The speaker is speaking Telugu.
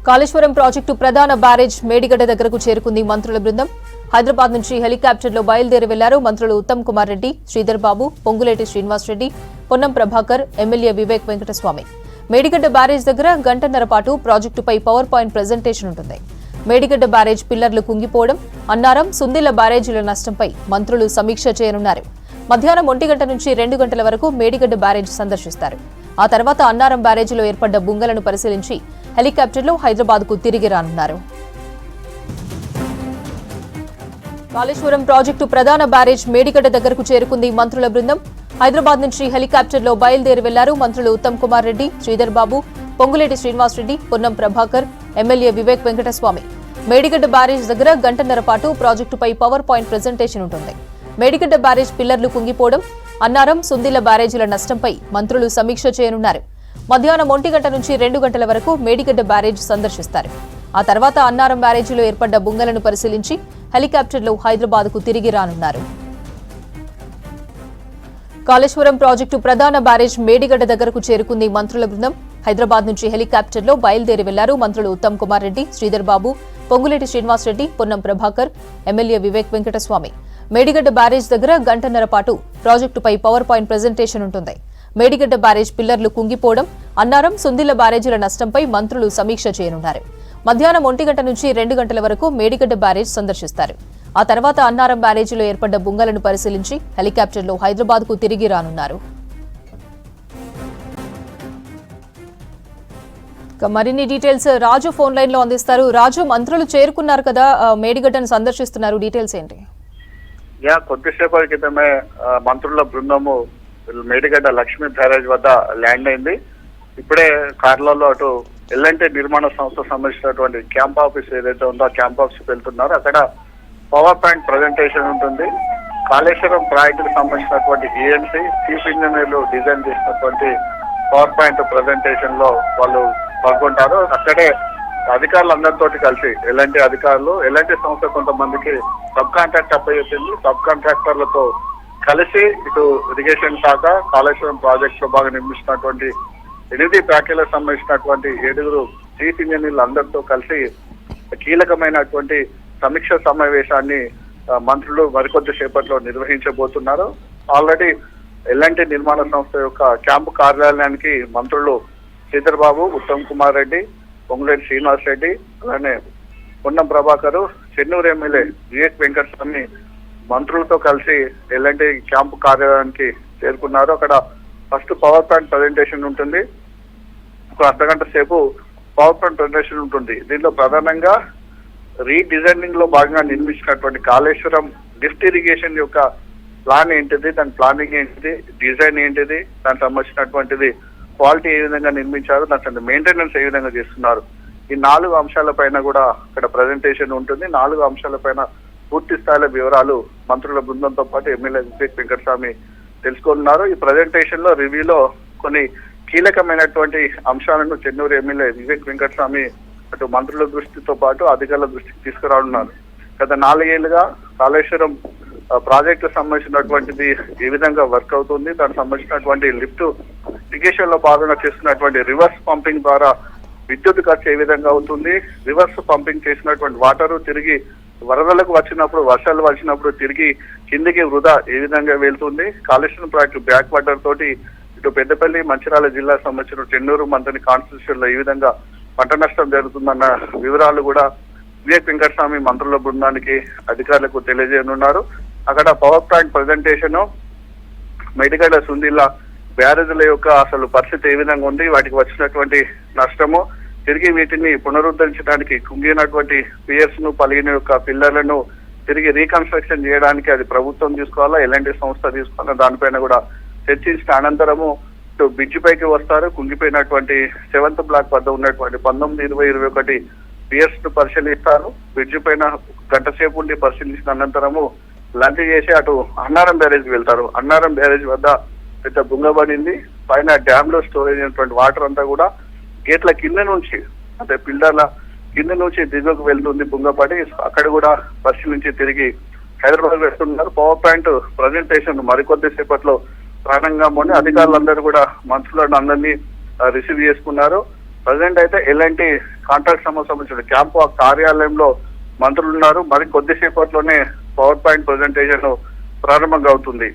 కాళేశ్వరం ప్రాజెక్టు ప్రధాన బ్యారేజ్ మేడిగడ్డ దగ్గరకు చేరుకుంది మంత్రుల బృందం. హైదరాబాద్ నుంచి హెలికాప్టర్లో బయలుదేరి వెళ్లారు మంత్రులు ఉత్తమ్ కుమార్ రెడ్డి, శ్రీధర్ బాబు, పొంగులేటి శ్రీనివాస్ రెడ్డి, పొన్నం ప్రభాకర్, ఎమ్మెల్యే వివేక్ వెంకటస్వామి. మేడిగడ్డ బ్యారేజ్ దగ్గర గంటన్నర పాటు ప్రాజెక్టుపై పవర్ పాయింట్ ప్రెజెంటేషన్ ఉంటుంది. మేడిగడ్డ బ్యారేజ్ పిల్లర్లు కుంగిపోవడం, అన్నారం, సుందిళ్ల బ్యారేజీల నష్టంపై మంత్రులు సమీక్ష చేయనున్నారు. మధ్యాహ్నం 1 గంట నుంచి 2 గంటల వరకు మేడిగడ్డ బ్యారేజ్ సందర్శిస్తారు. ఆ తర్వాత అన్నారం బ్యారేజీలో ఏర్పడ్డ బుంగలను పరిశీలించి హెలికాప్టర్లో హైదరాబాద్కు తిరిగి రానున్నారు. కాళేశ్వరం ప్రాజెక్టు ప్రధాన బ్యారేజ్ మేడిగడ్డ దగ్గరకు చేరుకుంది మంత్రుల బృందం. హైదరాబాద్ నుంచి హెలికాప్టర్లో బయలుదేరి వెళ్లారు మంత్రులు ఉత్తమ్ కుమార్ రెడ్డి, శ్రీధర్ బాబు, పొంగులేటి శ్రీనివాస్ రెడ్డి, పొన్నం ప్రభాకర్, ఎమ్మెల్యే వివేక్ వెంకటస్వామి. మేడిగడ్డ బ్యారేజ్ దగ్గర గంటన్నర పాటు ప్రాజెక్టుపై పవర్ పాయింట్ ప్రెజెంటేషన్ ఉంటుంది. మేడిగడ్డ బ్యారేజ్ పిల్లర్లు కుంగిపోవడం, అన్నారం, సుందిళ్ల బ్యారేజీల నష్టంపై మంత్రులు సమీక్ష చేయనున్నారు. మధ్యాహ్నం 1 గంట నుంచి 2 గంటల వరకు మేడిగడ్డ బ్యారేజ్ సందర్శిస్తారు. ఆ తర్వాత అన్నారం బ్యారేజీలో ఏర్పడ్డ బుంగలను పరిశీలించి హెలికాప్టర్లో హైదరాబాద్కు తిరిగి రానున్నారు. కాళేశ్వరం ప్రాజెక్టు ప్రధాన బ్యారేజ్ మేడిగడ్డ దగ్గరకు చేరుకుంది మంత్రుల బృందం. హైదరాబాద్ నుంచి హెలికాప్టర్లో బయలుదేరి వెళ్లారు మంత్రులు ఉత్తమ్ కుమార్ రెడ్డి, శ్రీధర్ బాబు, పొంగులేటి శ్రీనివాస్ రెడ్డి, పొన్నం ప్రభాకర్, ఎమ్మెల్యే వివేక్ వెంకటస్వామి. మేడిగడ్డ బ్యారేజ్ దగ్గర గంటన్నర పాటు ప్రాజెక్టుపై పవర్ పాయింట్ ప్రెజెంటేషన్ ఉంటుంది. మేడిగడ్డ బ్యారేజ్ పిల్లర్లు కుంగిపోవడం, అన్నారం, సుందిళ్ల బ్యారేజీల నష్టంపై మంత్రులు సమీక్ష చేయనున్నారు. మధ్యాహ్నం 1 గంట నుంచి 2 గంటల వరకు మేడిగడ్డ బ్యారేజ్ సందర్శిస్తారు. ఆ తర్వాత అన్నారం బ్యారేజీలో ఏర్పడ్డ బుంగలను పరిశీలించి హెలికాప్టర్లో హైదరాబాద్కు తిరిగి రానున్నారు. మరిన్ని డీటెయిల్స్ రాజు ఫోన్ లైన్ లో అందిస్తారు. రాజు, మంత్రులు చేరుకున్నారు కదా, మేడిగడ్డను సందర్శిస్తున్నారు, డీటెయిల్స్ ఏంటి? కొద్దిసేపటి క్రితమే మంత్రుల బృందము మేడిగడ్డ లక్ష్మీ బ్యారేజ్ వద్ద ల్యాండ్ అయింది. ఇప్పుడే కార్లలో అటు ఎల్ఎన్టీ నిర్మాణ సంస్థ సంబంధించినటువంటి క్యాంప్ ఆఫీస్ ఏదైతే ఉందో ఆ క్యాంప్ ఆఫీస్ వెళ్తున్నారు. అక్కడ పవర్ పాయింట్ ప్రజెంటేషన్ ఉంటుంది. కాళేశ్వరం ప్రాజెక్టుకు సంబంధించినటువంటి ఈఎన్సీ చీఫ్ ఇంజనీర్లు డిజైన్ చేసినటువంటి పవర్ పాయింట్ ప్రజెంటేషన్ లో వాళ్ళు పాల్గొంటారు. అక్కడే అధికారులందరితో కలిసి ఎల్ఎన్టీ అధికారులు, ఎల్ఎన్టీ సంస్థ కొంతమందికి సబ్ కాంట్రాక్ట్ అప్పచెప్పింది. సబ్ కాంట్రాక్టర్లతో కలిసి ఇటు ఇరిగేషన్ శాఖ, కాళేశ్వరం ప్రాజెక్ట్ లో బాగా నిర్మిస్తున్నటువంటి 8 ప్యాకేజీలకు సంబంధించినటువంటి 7 చీఫ్ ఇంజనీర్లు అందరితో కలిసి కీలకమైనటువంటి సమీక్ష సమావేశాన్ని మంత్రులు మరికొద్ది సేపట్లో నిర్వహించబోతున్నారు. ఆల్రెడీ ఎల్ఎన్టీ నిర్మాణ సంస్థ యొక్క క్యాంపు కార్యాలయానికి మంత్రులు శ్రీధర్ బాబు, ఉత్తమ్ కుమార్ రెడ్డి, పొంగులేటి శ్రీనివాస్ రెడ్డి, అలానే పొన్నం ప్రభాకర్, చెన్నూరు ఎమ్మెల్యే వివేక్ వెంకటస్వామి మంత్రులతో కలిసి ఎల్ఎన్టీ క్యాంపు కార్యాలయానికి చేరుకున్నారు. అక్కడ ఫస్ట్ పవర్ పాయింట్ ప్రజెంటేషన్ ఉంటుంది. ఒక అర్ధగంట సేపు పవర్ పాయింట్ ప్రజెంటేషన్ ఉంటుంది. దీంట్లో ప్రధానంగా రీడిజైనింగ్ లో భాగంగా నిర్మించినటువంటి కాళేశ్వరం లిఫ్ట్ ఇరిగేషన్ యొక్క ప్లాన్ ఏంటిది, దాని ప్లానింగ్ ఏంటిది, డిజైన్ ఏంటిది, దానికి సంబంధించినటువంటిది క్వాలిటీ ఏ విధంగా నిర్మించారు, దాని మెయింటెనెన్స్ ఏ విధంగా చేస్తున్నారు, ఈ 4 అంశాలపైన కూడా అక్కడ ప్రజెంటేషన్ ఉంటుంది. 4 అంశాలపైన పూర్తి స్థాయిలో వివరాలు మంత్రుల బృందంతో పాటు ఎమ్మెల్యే వివేక్ వెంకటస్వామి తెలుసుకున్నారు. ఈ ప్రజెంటేషన్ లో రివ్యూలో కొన్ని కీలకమైనటువంటి అంశాలను చెన్నూరు ఎమ్మెల్యే వివేక్ వెంకటస్వామి అటు మంత్రుల దృష్టితో పాటు అధికారుల దృష్టికి తీసుకురానున్నారు. గత 4 ఏళ్లుగా కాళేశ్వరం ప్రాజెక్టు సంబంధించినటువంటిది ఏ విధంగా వర్క్ అవుతుంది, దానికి సంబంధించినటువంటి లిఫ్ట్ ఇరిగేషన్ లో భాగంగా చేస్తున్నటువంటి రివర్స్ పంపింగ్ ద్వారా విద్యుత్ ఖర్చు ఏ విధంగా అవుతుంది, రివర్స్ పంపింగ్ చేసినటువంటి వాటర్ తిరిగి వరదలకు వచ్చినప్పుడు, వర్షాలు వచ్చినప్పుడు తిరిగి కిందికి వృధా ఏ విధంగా వెళ్తుంది, కాళేశ్వరం ప్రాజెక్టు బ్యాక్ వాటర్ తోటి ఇటు పెద్దపల్లి, మంచిర్యాల జిల్లాకు సంబంధించిన చెన్నూరు మంత్రి కాన్స్టిట్యూషన్ లో ఏ విధంగా పంట నష్టం జరుగుతుందన్న వివరాలు కూడా వివేక్ వెంకటస్వామి మంత్రుల బృందానికి అధికారులకు తెలియజేయనున్నారు. అక్కడ power point presentation, Medigadda Sundilla బ్యారేజీల యొక్క అసలు పరిస్థితి ఏ విధంగా ఉంది, వాటికి వచ్చినటువంటి నష్టము, తిరిగి వీటిని పునరుద్ధరించడానికి కుంగినటువంటి పియర్స్ ను, పలిగిన యొక్క పిల్లర్లను తిరిగి రీకన్స్ట్రక్షన్ చేయడానికి అది ప్రభుత్వం తీసుకోవాలా, ఎల్ఎన్టీ సంస్థ తీసుకోవాలా, దానిపైన కూడా చర్చించిన అనంతరము బ్రిడ్జి పైకి వస్తారు. కుంగిపోయినటువంటి 7th బ్లాక్ వద్ద ఉన్నటువంటి 19, 20, 21 పియర్స్ ను పరిశీలిస్తారు. బ్రిడ్జి పైన గంట సేపు ఉండి పరిశీలించిన అనంతరము లంచ్ చేసి అటు అన్నారం బ్యారేజ్ వెళ్తారు. అన్నారం బ్యారేజ్ వద్ద పెద్ద బుంగబడింది. పైన డ్యామ్ లో స్టోరేజ్ అయినటువంటి వాటర్ అంతా కూడా గేట్ల కింద నుంచి, అంటే పిల్లర్ల కింద నుంచి దిగువకు వెళ్తుంది బుంగపడి. అక్కడ కూడా పరిశీలించి తిరిగి హైదరాబాద్ వెళ్తున్నారు. పవర్ పాయింట్ ప్రజెంటేషన్ మరికొద్ది సేపట్లో ప్రారంభంగా అధికారులందరూ కూడా మంత్రులను అందరినీ రిసీవ్ చేసుకున్నారు. ప్రజెంట్ అయితే ఎలాంటి కాంట్రాక్ట్ సంబంధించిన క్యాంపు కార్యాలయంలో మంత్రులు ఉన్నారు. మరి కొద్దిసేపట్లోనే పవర్ పాయింట్ ప్రజెంటేషన్ ప్రారంభంగా అవుతుంది.